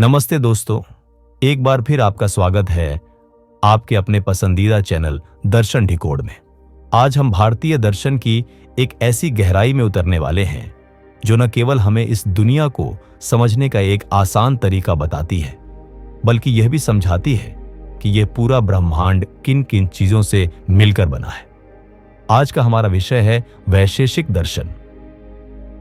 नमस्ते दोस्तों, एक बार फिर आपका स्वागत है आपके अपने पसंदीदा चैनल दर्शन डिकोड में। आज हम भारतीय दर्शन की एक ऐसी गहराई में उतरने वाले हैं जो न केवल हमें इस दुनिया को समझने का एक आसान तरीका बताती है, बल्कि यह भी समझाती है कि यह पूरा ब्रह्मांड किन किन चीजों से मिलकर बना है। आज का हमारा विषय है वैशेषिक दर्शन,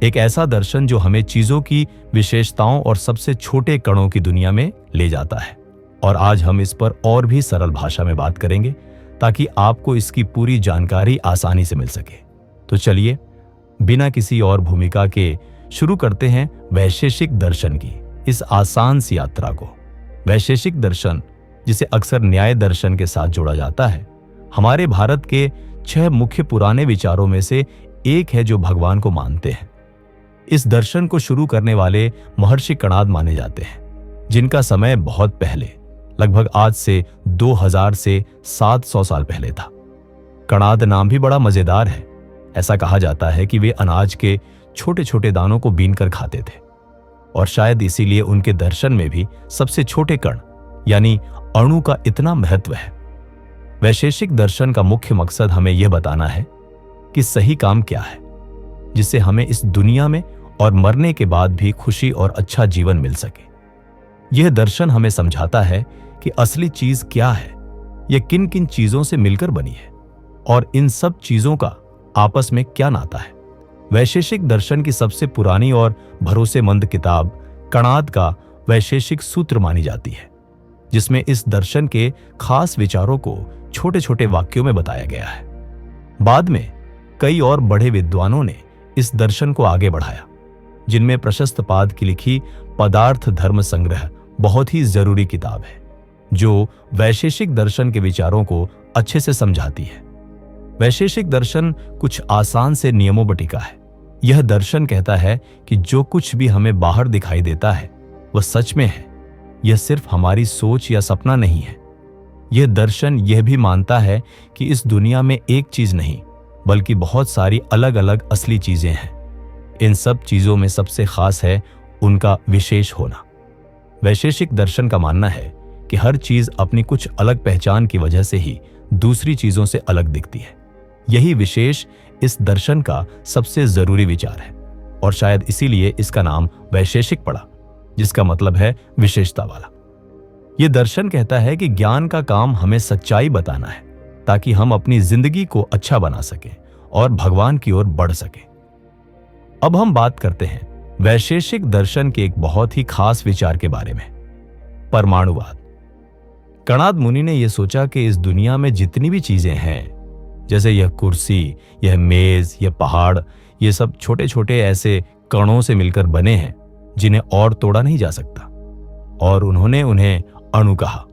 एक ऐसा दर्शन जो हमें चीजों की विशेषताओं और सबसे छोटे कणों की दुनिया में ले जाता है। और आज हम इस पर और भी सरल भाषा में बात करेंगे ताकि आपको इसकी पूरी जानकारी आसानी से मिल सके। तो चलिए बिना किसी और भूमिका के शुरू करते हैं वैशेषिक दर्शन की इस आसान सी यात्रा को। वैशेषिक दर्शन, जिसे अक्सर न्याय दर्शन के साथ जोड़ा जाता है, हमारे भारत के 6 मुख्य पुराने विचारों में से एक है जो भगवान को मानते हैं। इस दर्शन को शुरू करने वाले महर्षि कणाद माने जाते हैं, जिनका समय बहुत पहले, लगभग आज से 2000 से 700 साल पहले था। कणाद नाम भी बड़ा मजेदार है। ऐसा कहा जाता है कि वे अनाज के छोटे छोटे दानों को बीनकर खाते थे और शायद इसीलिए उनके दर्शन में भी सबसे छोटे कण यानी अणु का इतना महत्व है। वैशेषिक दर्शन का मुख्य मकसद हमें यह बताना है कि सही काम क्या है जिससे हमें इस दुनिया में और मरने के बाद भी खुशी और अच्छा जीवन मिल सके। यह दर्शन हमें समझाता है कि असली चीज क्या है, यह किन किन चीजों से मिलकर बनी है और इन सब चीजों का आपस में क्या नाता है। वैशेषिक दर्शन की सबसे पुरानी और भरोसेमंद किताब कणाद का वैशेषिक सूत्र मानी जाती है, जिसमें इस दर्शन के खास विचारों को छोटे छोटे वाक्यों में बताया गया है। बाद में कई और बड़े विद्वानों ने इस दर्शन को आगे बढ़ाया, जिनमें प्रशस्त पाद की लिखी पदार्थ धर्म संग्रह बहुत ही जरूरी किताब है, जो वैशेषिक दर्शन के विचारों को अच्छे से समझाती है। वैशेषिक दर्शन कुछ आसान से नियमों पर टिका है। यह दर्शन कहता है कि जो कुछ भी हमें बाहर दिखाई देता है वह सच में है, यह सिर्फ हमारी सोच या सपना नहीं है। यह दर्शन यह भी मानता है कि इस दुनिया में एक चीज नहीं बल्कि बहुत सारी अलग अलग असली चीजें हैं। इन सब चीजों में सबसे खास है उनका विशेष होना। वैशेषिक दर्शन का मानना है कि हर चीज अपनी कुछ अलग पहचान की वजह से ही दूसरी चीजों से अलग दिखती है। यही विशेष इस दर्शन का सबसे जरूरी विचार है और शायद इसीलिए इसका नाम वैशेषिक पड़ा, जिसका मतलब है विशेषता वाला। यह दर्शन कहता है कि ज्ञान का काम हमें सच्चाई बताना है ताकि हम अपनी जिंदगी को अच्छा बना सकें और भगवान की ओर बढ़ सकें। अब हम बात करते हैं वैशेषिक दर्शन के एक बहुत ही खास विचार के बारे में, परमाणुवाद। कणाद मुनि ने यह सोचा कि इस दुनिया में जितनी भी चीजें हैं, जैसे यह कुर्सी, यह मेज, यह पहाड़, ये सब छोटे छोटे ऐसे कणों से मिलकर बने हैं जिन्हें और तोड़ा नहीं जा सकता, और उन्होंने उन्हें अणु कहा।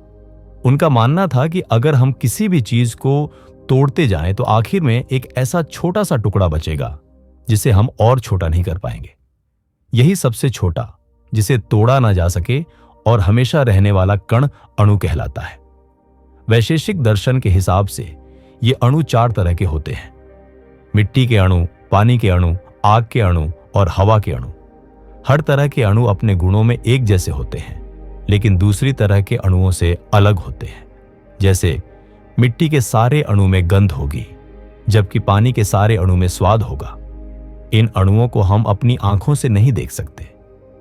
उनका मानना था कि अगर हम किसी भी चीज को तोड़ते जाएं तो आखिर में एक ऐसा छोटा सा टुकड़ा बचेगा जिसे हम और छोटा नहीं कर पाएंगे। यही सबसे छोटा, जिसे तोड़ा ना जा सके और हमेशा रहने वाला कण अणु कहलाता है। वैशेषिक दर्शन के हिसाब से ये अणु 4 तरह के होते हैं: मिट्टी के अणु, पानी के अणु, आग के अणु और हवा के अणु। हर तरह के अणु अपने गुणों में एक जैसे होते हैं, लेकिन दूसरी तरह के अणुओं से अलग होते हैं। जैसे मिट्टी के सारे अणु में गंध होगी, जबकि पानी के सारे अणु में स्वाद होगा। इन अणुओं को हम अपनी आंखों से नहीं देख सकते,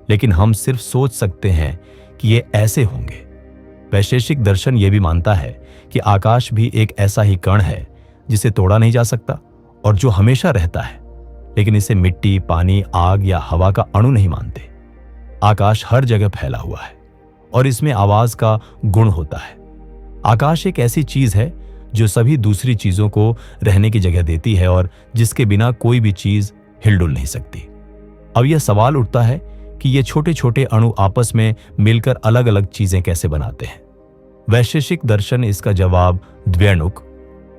लेकिन हम सिर्फ सोच सकते हैं कि ये ऐसे होंगे। वैशेषिक दर्शन यह भी मानता है कि आकाश भी एक ऐसा ही कण है जिसे तोड़ा नहीं जा सकता और जो हमेशा रहता है, लेकिन इसे मिट्टी, पानी, आग या हवा का अणु नहीं मानते। आकाश हर जगह फैला हुआ है और इसमें आवाज का गुण होता है। आकाश एक ऐसी चीज है जो सभी दूसरी चीजों को रहने की जगह देती है और जिसके बिना कोई भी चीज हिलडुल नहीं सकती। अब यह सवाल उठता है कि ये छोटे छोटे अणु आपस में मिलकर अलग अलग चीजें कैसे बनाते हैं। वैशेषिक दर्शन इसका जवाब द्व्यणुक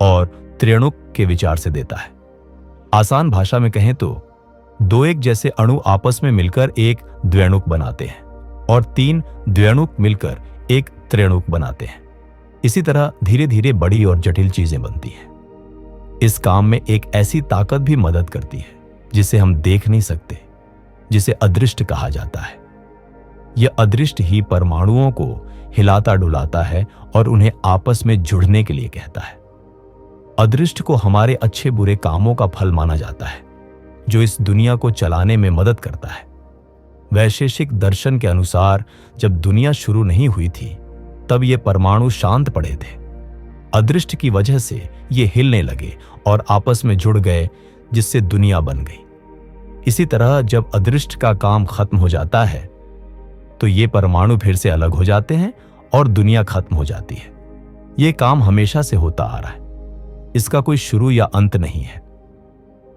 और त्रिणुक के विचार से देता है। आसान भाषा में कहें तो 2 एक जैसे अणु आपस में मिलकर एक द्व्यणुक बनाते हैं और 3 द्व्यणुक मिलकर एक त्रिणुक बनाते हैं। इसी तरह धीरे धीरे बड़ी और जटिल चीजें बनती हैं। इस काम में एक ऐसी ताकत भी मदद करती है जिसे हम देख नहीं सकते, जिसे अदृष्ट कहा जाता है। यह अदृष्ट ही परमाणुओं को हिलाता डुलाता है और उन्हें आपस में जुड़ने के लिए कहता है। अदृष्ट को हमारे अच्छे बुरे कामों का फल माना जाता है, जो इस दुनिया को चलाने में मदद करता है। वैशेषिक दर्शन के अनुसार जब दुनिया शुरू नहीं हुई थी, तब ये परमाणु शांत पड़े थे। अदृष्ट की वजह से ये हिलने लगे और आपस में जुड़ गए, जिससे दुनिया बन गई। इसी तरह जब अदृष्ट का काम खत्म हो जाता है, तो ये परमाणु फिर से अलग हो जाते हैं और दुनिया खत्म हो जाती है। ये काम हमेशा से होता आ रहा है, इसका कोई शुरू या अंत नहीं है।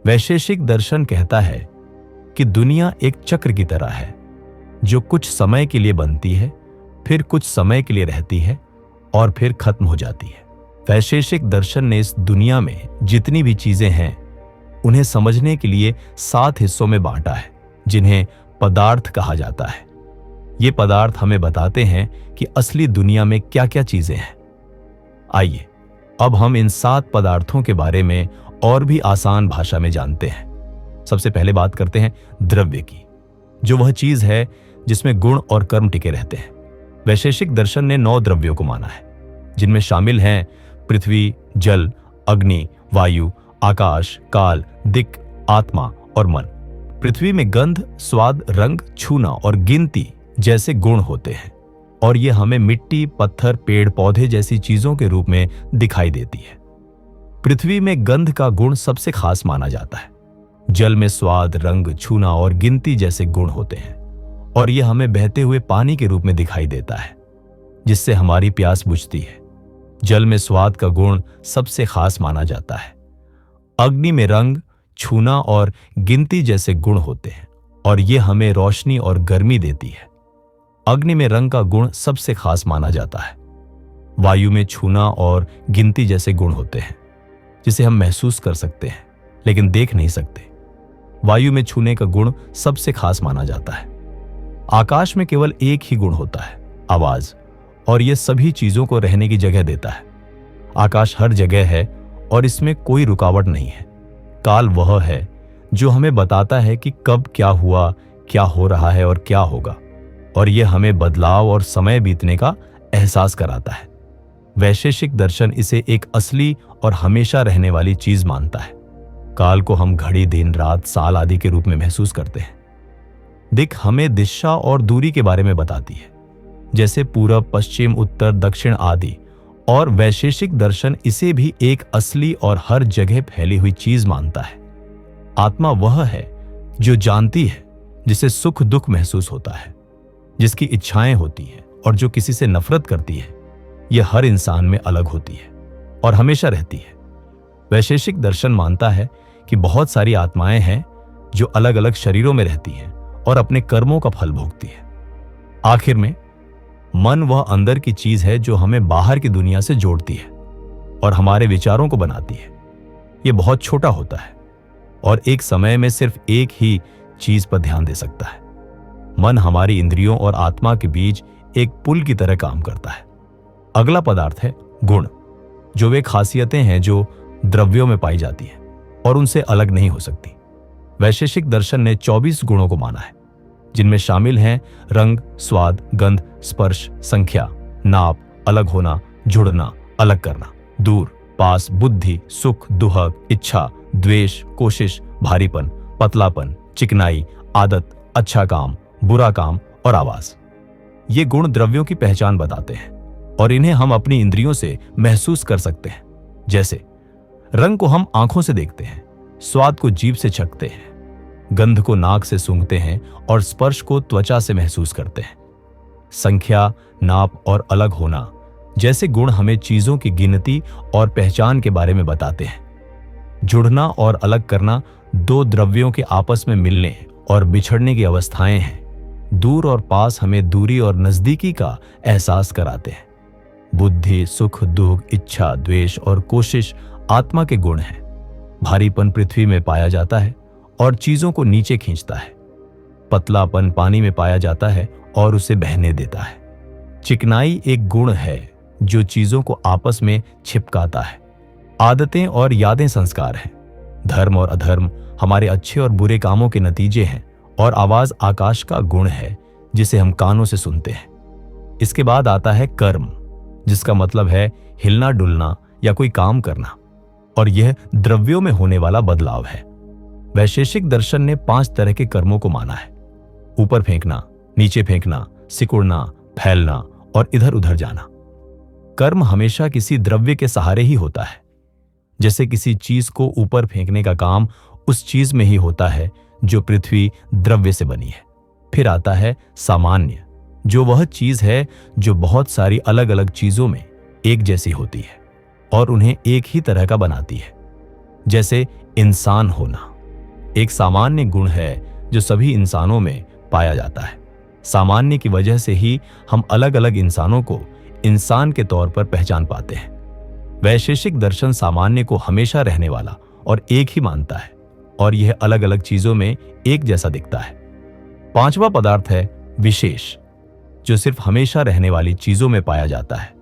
वैशेषिक दर्शन कहता है कि दुनिया एक चक्र की तरह है, जो कुछ समय के लिए बनती है, फिर कुछ समय के लिए रहती है और फिर खत्म हो जाती है। वैशेषिक दर्शन ने इस दुनिया में जितनी भी चीजें हैं, उन्हें समझने के लिए 7 हिस्सों में बांटा है, जिन्हें पदार्थ कहा जाता है। ये पदार्थ हमें बताते हैं कि असली दुनिया में क्या क्या चीजें हैं। आइए अब हम इन 7 पदार्थों के बारे में और भी आसान भाषा में जानते हैं। सबसे पहले बात करते हैं द्रव्य की, जो वह चीज है जिसमें गुण और कर्म टिके रहते हैं। वैशेषिक दर्शन ने 9 द्रव्यों को माना है, जिनमें शामिल हैं पृथ्वी, जल, अग्नि, वायु, आकाश, काल, दिक्, आत्मा और मन। पृथ्वी में गंध, स्वाद, रंग, छूना और गिनती जैसे गुण होते हैं, और ये हमें मिट्टी, पत्थर, पेड़ पौधे जैसी चीजों के रूप में दिखाई देती है। पृथ्वी में गंध का गुण सबसे खास माना जाता है। जल में स्वाद, रंग, छूना और गिनती जैसे गुण होते हैं, और यह हमें बहते हुए पानी के रूप में दिखाई देता है, जिससे हमारी प्यास बुझती है। जल में स्वाद का गुण सबसे खास माना जाता है। अग्नि में रंग, छूना और गिनती जैसे गुण होते हैं, और ये हमें रोशनी और गर्मी देती है। अग्नि में रंग का गुण सबसे खास माना जाता है। वायु में छूना और गिनती जैसे गुण होते हैं, जिसे हम महसूस कर सकते हैं लेकिन देख नहीं सकते। वायु में छूने का गुण सबसे खास माना जाता है। आकाश में केवल एक ही गुण होता है, आवाज, और यह सभी चीजों को रहने की जगह देता है। आकाश हर जगह है और इसमें कोई रुकावट नहीं है। काल वह है जो हमें बताता है कि कब क्या हुआ, क्या हो रहा है और क्या होगा, और यह हमें बदलाव और समय बीतने का एहसास कराता है। वैशेषिक दर्शन इसे एक असली और हमेशा रहने वाली चीज मानता है। काल को हम घड़ी, दिन, रात, साल आदि के रूप में महसूस करते हैं। दिक् हमें दिशा और दूरी के बारे में बताती है, जैसे पूरब, पश्चिम, उत्तर, दक्षिण आदि, और वैशेषिक दर्शन इसे भी एक असली और हर जगह फैली हुई चीज मानता है। आत्मा वह है जो जानती है, जिसे सुख दुख महसूस होता है, जिसकी इच्छाएं होती हैं और जो किसी से नफरत करती है। यह हर इंसान में अलग होती है और हमेशा रहती है। वैशेषिक दर्शन मानता है कि बहुत सारी आत्माएं हैं जो अलग अलग शरीरों में रहती हैं और अपने कर्मों का फल भोगती है। आखिर में मन वह अंदर की चीज है जो हमें बाहर की दुनिया से जोड़ती है और हमारे विचारों को बनाती है। यह बहुत छोटा होता है और एक समय में सिर्फ एक ही चीज पर ध्यान दे सकता है। मन हमारी इंद्रियों और आत्मा के बीच एक पुल की तरह काम करता है। अगला पदार्थ है गुण, जो वे खासियतें हैं जो द्रव्यों में पाई जाती हैं और उनसे अलग नहीं हो सकती। वैशेषिक दर्शन ने 24 गुणों को माना है, जिनमें शामिल हैं रंग, स्वाद, गंध, स्पर्श, संख्या, नाप, अलग होना, जुड़ना, अलग करना, दूर, पास, बुद्धि, सुख, दुहक, इच्छा, द्वेष, कोशिश, भारीपन, पतलापन, चिकनाई, आदत, अच्छा काम, बुरा काम और आवाज। ये गुण द्रव्यों की पहचान बताते हैं और इन्हें हम अपनी इंद्रियों से महसूस कर सकते हैं। जैसे रंग को हम आंखों से देखते हैं, स्वाद को जीभ से चखते हैं, गंध को नाक से सूंघते हैं और स्पर्श को त्वचा से महसूस करते हैं। संख्या, नाप और अलग होना जैसे गुण हमें चीजों की गिनती और पहचान के बारे में बताते हैं। जुड़ना और अलग करना दो द्रव्यों के आपस में मिलने और बिछड़ने की अवस्थाएं हैं। दूर और पास हमें दूरी और नजदीकी का एहसास कराते हैं। बुद्धि, सुख, दुख, इच्छा, द्वेष और कोशिश आत्मा के गुण हैं। भारीपन पृथ्वी में पाया जाता है और चीजों को नीचे खींचता है। पतलापन पानी में पाया जाता है और उसे बहने देता है। चिकनाई एक गुण है जो चीजों को आपस में छिपकाता है। आदतें और यादें संस्कार हैं। धर्म और अधर्म हमारे अच्छे और बुरे कामों के नतीजे हैं और आवाज आकाश का गुण है जिसे हम कानों से सुनते हैं। इसके बाद आता है कर्म, जिसका मतलब है हिलना डुलना या कोई काम करना, और यह द्रव्यों में होने वाला बदलाव है। वैशेषिक दर्शन ने 5 तरह के कर्मों को माना है: ऊपर फेंकना, नीचे फेंकना, सिकुड़ना, फैलना और इधर उधर जाना। कर्म हमेशा किसी द्रव्य के सहारे ही होता है। जैसे किसी चीज को ऊपर फेंकने का काम उस चीज में ही होता है जो पृथ्वी द्रव्य से बनी है। फिर आता है सामान्य, जो वह चीज है जो बहुत सारी अलग अलग चीजों में एक जैसी होती है और उन्हें एक ही तरह का बनाती है। जैसे इंसान होना एक सामान्य गुण है जो सभी इंसानों में पाया जाता है। सामान्य की वजह से ही हम अलग अलग इंसानों को इंसान के तौर पर पहचान पाते हैं। वैशेषिक दर्शन सामान्य को हमेशा रहने वाला और एक ही मानता है और यह अलग अलग चीजों में एक जैसा दिखता है। 5वां पदार्थ है विशेष, जो सिर्फ हमेशा रहने वाली चीजों में पाया जाता है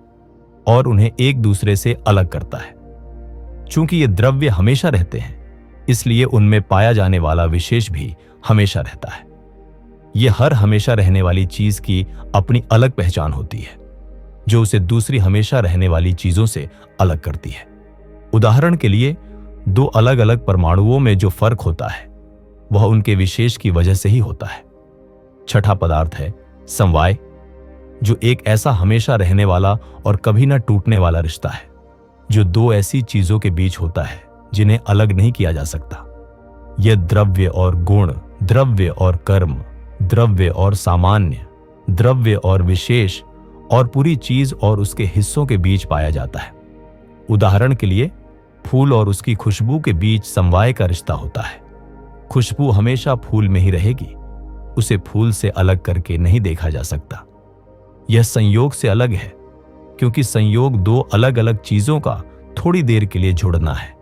और उन्हें एक दूसरे से अलग करता है। चूंकि ये द्रव्य हमेशा रहते हैं, इसलिए उनमें पाया जाने वाला विशेष भी हमेशा रहता है। यह हर हमेशा रहने वाली चीज की अपनी अलग पहचान होती है, जो उसे दूसरी हमेशा रहने वाली चीजों से अलग करती है। उदाहरण के लिए 2 अलग अलग परमाणुओं में जो फर्क होता है वह उनके विशेष की वजह से ही होता है। 6ठा पदार्थ है समवाय, जो एक ऐसा हमेशा रहने वाला और कभी न टूटने वाला रिश्ता है, जो 2 ऐसी चीजों के बीच होता है जिन्हें अलग नहीं किया जा सकता। यह द्रव्य और गुण, द्रव्य और कर्म, द्रव्य और सामान्य, द्रव्य और विशेष और पूरी चीज और उसके हिस्सों के बीच पाया जाता है। उदाहरण के लिए फूल और उसकी खुशबू के बीच समवाय का रिश्ता होता है। खुशबू हमेशा फूल में ही रहेगी, उसे फूल से अलग करके नहीं देखा जा सकता। यह संयोग से अलग है, क्योंकि संयोग 2 अलग अलग चीजों का थोड़ी देर के लिए जुड़ना है,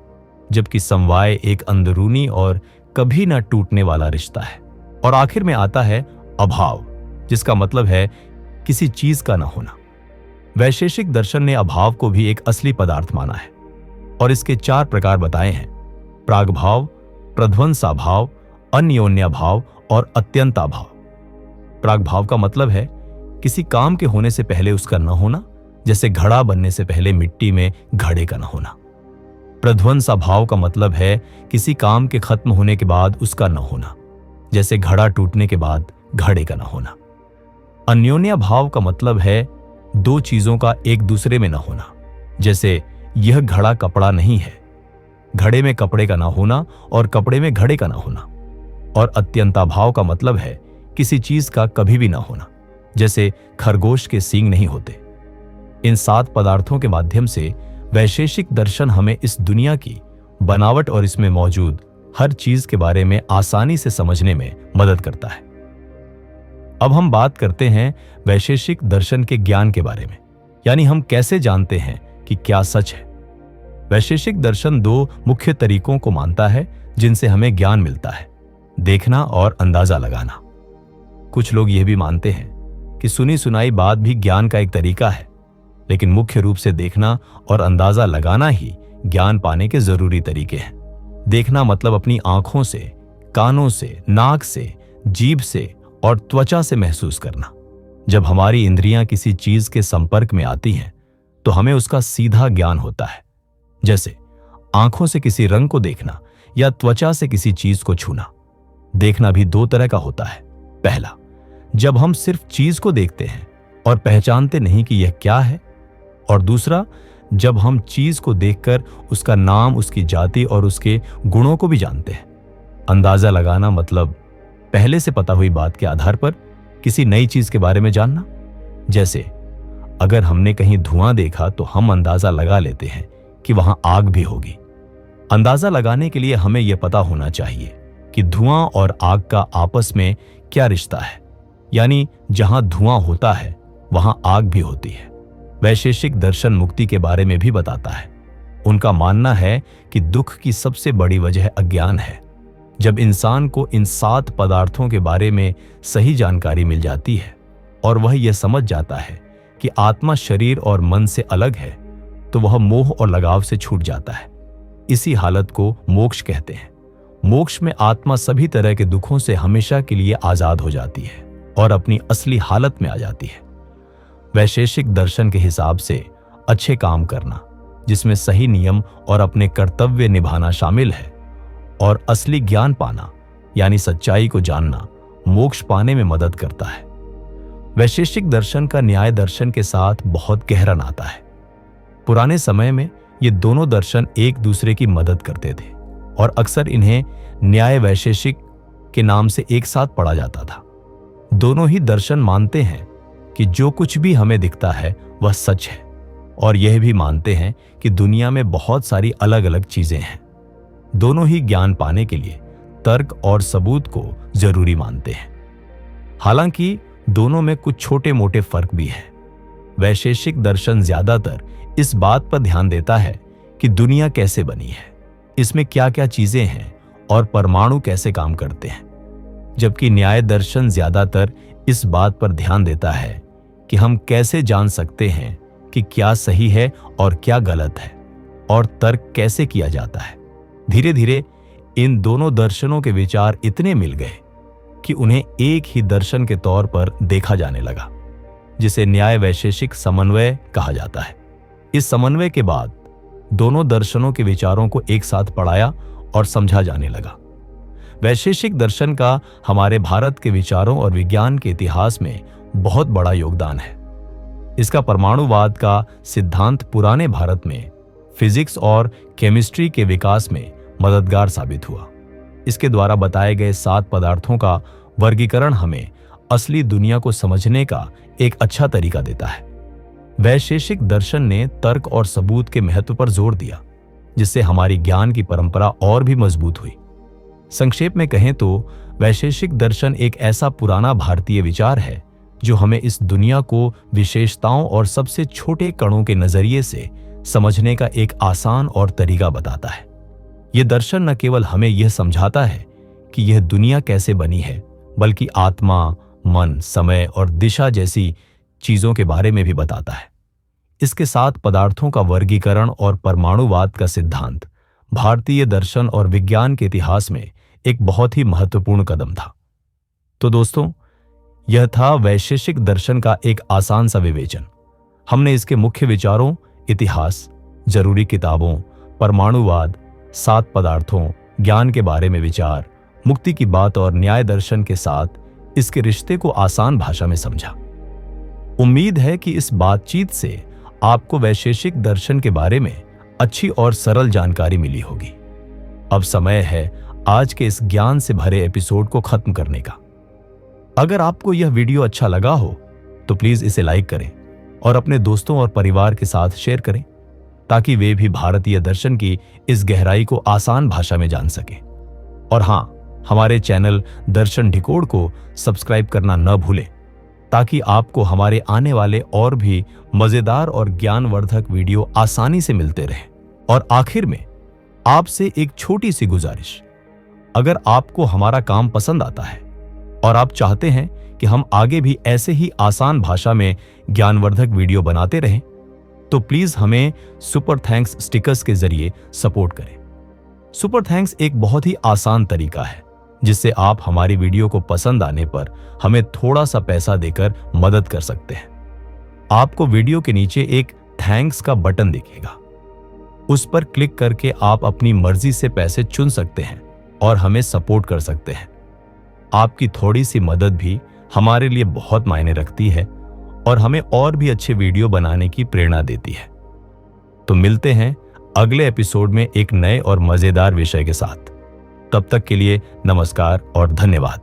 जबकि समवाय एक अंदरूनी और कभी न टूटने वाला रिश्ता है। और आखिर में आता है अभाव, जिसका मतलब है किसी चीज का न होना। वैशेषिक दर्शन ने अभाव को भी एक असली पदार्थ माना है और इसके 4 प्रकार बताए हैं: प्रागभाव, प्रध्वंसाभाव, अन्योन्याभाव और अत्यंताभाव। प्रागभाव का मतलब है किसी काम के होने से पहले उसका न होना, जैसे घड़ा बनने से पहले मिट्टी में घड़े का न होना। प्रध्वंसाभाव का मतलब है किसी काम के खत्म होने के बाद उसका न होना, जैसे घड़ा टूटने के बाद घड़े का न होना। अन्योन्या भाव का मतलब है 2 चीजों का एक दूसरे में न होना, जैसे यह घड़ा कपड़ा नहीं है, घड़े में कपड़े का न होना और कपड़े में घड़े का न होना। और अत्यंता भाव का मतलब है किसी चीज का कभी भी न होना, जैसे खरगोश के सींग नहीं होते। इन 7 पदार्थों के माध्यम से वैशेषिक दर्शन हमें इस दुनिया की बनावट और इसमें मौजूद हर चीज के बारे में आसानी से समझने में मदद करता है। अब हम बात करते हैं वैशेषिक दर्शन के ज्ञान के बारे में, यानी हम कैसे जानते हैं कि क्या सच है। वैशेषिक दर्शन 2 मुख्य तरीकों को मानता है जिनसे हमें ज्ञान मिलता है: देखना और अंदाजा लगाना। कुछ लोग यह भी मानते हैं कि सुनी सुनाई बात भी ज्ञान का एक तरीका है, लेकिन मुख्य रूप से देखना और अंदाजा लगाना ही ज्ञान पाने के जरूरी तरीके हैं। देखना मतलब अपनी आंखों से, कानों से, नाक से, जीभ से और त्वचा से महसूस करना। जब हमारी इंद्रियां किसी चीज के संपर्क में आती हैं तो हमें उसका सीधा ज्ञान होता है। जैसे आंखों से किसी रंग को देखना या त्वचा से किसी चीज को छूना। देखना भी 2 तरह का होता है। पहला, जब हम सिर्फ चीज को देखते हैं और पहचानते नहीं कि यह क्या है, और दूसरा, जब हम चीज को देखकर उसका नाम, उसकी जाति और उसके गुणों को भी जानते हैं। अंदाजा लगाना मतलब पहले से पता हुई बात के आधार पर किसी नई चीज के बारे में जानना। जैसे अगर हमने कहीं धुआं देखा तो हम अंदाजा लगा लेते हैं कि वहां आग भी होगी। अंदाजा लगाने के लिए हमें यह पता होना चाहिए कि धुआं और आग का आपस में क्या रिश्ता है, यानी जहां धुआं होता है वहां आग भी होती है। वैशेषिक दर्शन मुक्ति के बारे में भी बताता है। उनका मानना है कि दुख की सबसे बड़ी वजह अज्ञान है। जब इंसान को इन 7 पदार्थों के बारे में सही जानकारी मिल जाती है और वह यह समझ जाता है कि आत्मा शरीर और मन से अलग है, तो वह मोह और लगाव से छूट जाता है। इसी हालत को मोक्ष कहते हैं। मोक्ष में आत्मा सभी तरह के दुखों से हमेशा के लिए आजाद हो जाती है और अपनी असली हालत में आ जाती है। वैशेषिक दर्शन के हिसाब से अच्छे काम करना, जिसमें सही नियम और अपने कर्तव्य निभाना शामिल है, और असली ज्ञान पाना यानी सच्चाई को जानना मोक्ष पाने में मदद करता है। वैशेषिक दर्शन का न्याय दर्शन के साथ बहुत गहरा नाता है। पुराने समय में ये दोनों दर्शन एक दूसरे की मदद करते थे और अक्सर इन्हें न्याय वैशेषिक के नाम से एक साथ पढ़ा जाता था। दोनों ही दर्शन मानते हैं कि जो कुछ भी हमें दिखता है वह सच है, और यह भी मानते हैं कि दुनिया में बहुत सारी अलग अलग चीजें हैं। दोनों ही ज्ञान पाने के लिए तर्क और सबूत को जरूरी मानते हैं। हालांकि दोनों में कुछ छोटे मोटे फर्क भी हैं। वैशेषिक दर्शन ज्यादातर इस बात पर ध्यान देता है कि दुनिया कैसे बनी है, इसमें क्या क्या चीजें हैं और परमाणु कैसे काम करते हैं, जबकि न्याय दर्शन ज्यादातर इस बात पर ध्यान देता है कि हम कैसे जान सकते हैं कि क्या सही है और क्या गलत है, और तर्क कैसे किया जाता है। धीरे धीरे इन दोनों दर्शनों के विचार इतने मिल गए कि उन्हें एक ही दर्शन के तौर पर देखा जाने लगा, जिसे न्याय वैशेषिक समन्वय कहा जाता है। इस समन्वय के बाद दोनों दर्शनों के विचारों को एक साथ पढ़ाया और समझा जाने लगा। वैशेषिक दर्शन का हमारे भारत के विचारों और विज्ञान के इतिहास में बहुत बड़ा योगदान है। इसका परमाणुवाद का सिद्धांत पुराने भारत में फिजिक्स और केमिस्ट्री के विकास में मददगार साबित हुआ। इसके द्वारा बताए गए 7 पदार्थों का वर्गीकरण हमें असली दुनिया को समझने का एक अच्छा तरीका देता है। वैशेषिक दर्शन ने तर्क और सबूत के महत्व पर जोर दिया, जिससे हमारी ज्ञान की परंपरा और भी मजबूत हुई। संक्षेप में कहें तो वैशेषिक दर्शन एक ऐसा पुराना भारतीय विचार है जो हमें इस दुनिया को विशेषताओं और सबसे छोटे कणों के नजरिए से समझने का एक आसान और तरीका बताता है। यह दर्शन न केवल हमें यह समझाता है कि यह दुनिया कैसे बनी है, बल्कि आत्मा, मन, समय और दिशा जैसी चीजों के बारे में भी बताता है। इसके साथ पदार्थों का वर्गीकरण और परमाणुवाद का सिद्धांत भारतीय दर्शन और विज्ञान के इतिहास में एक बहुत ही महत्वपूर्ण कदम था। तो दोस्तों, यह था वैशेषिक दर्शन का एक आसान सा विवेचन। हमने इसके मुख्य विचारों, इतिहास, जरूरी किताबों, परमाणुवाद, 7 पदार्थों, ज्ञान के बारे में विचार, मुक्ति की बात और न्याय दर्शन के साथ इसके रिश्ते को आसान भाषा में समझा। उम्मीद है कि इस बातचीत से आपको वैशेषिक दर्शन के बारे में अच्छी और सरल जानकारी मिली होगी। अब समय है आज के इस ज्ञान से भरे एपिसोड को खत्म करने का। अगर आपको यह वीडियो अच्छा लगा हो तो प्लीज इसे लाइक करें और अपने दोस्तों और परिवार के साथ शेयर करें, ताकि वे भी भारतीय दर्शन की इस गहराई को आसान भाषा में जान सकें। और हाँ, हमारे चैनल दर्शन डिकोड को सब्सक्राइब करना न भूलें, ताकि आपको हमारे आने वाले और भी मजेदार और ज्ञानवर्धक वीडियो आसानी से मिलते रहें। और आखिर में आपसे एक छोटी सी गुजारिश, अगर आपको हमारा काम पसंद आता है और आप चाहते हैं कि हम आगे भी ऐसे ही आसान भाषा में ज्ञानवर्धक वीडियो बनाते रहें, तो प्लीज हमें सुपर थैंक्स स्टिकर्स के जरिए सपोर्ट करें। सुपर थैंक्स एक बहुत ही आसान तरीका है जिससे आप हमारी वीडियो को पसंद आने पर हमें थोड़ा सा पैसा देकर मदद कर सकते हैं। आपको वीडियो के नीचे एक थैंक्स का बटन दिखेगा, उस पर क्लिक करके आप अपनी मर्जी से पैसे चुन सकते हैं और हमें सपोर्ट कर सकते हैं। आपकी थोड़ी सी मदद भी हमारे लिए बहुत मायने रखती है और हमें और भी अच्छे वीडियो बनाने की प्रेरणा देती है। तो मिलते हैं अगले एपिसोड में एक नए और मजेदार विषय के साथ। तब तक के लिए नमस्कार और धन्यवाद।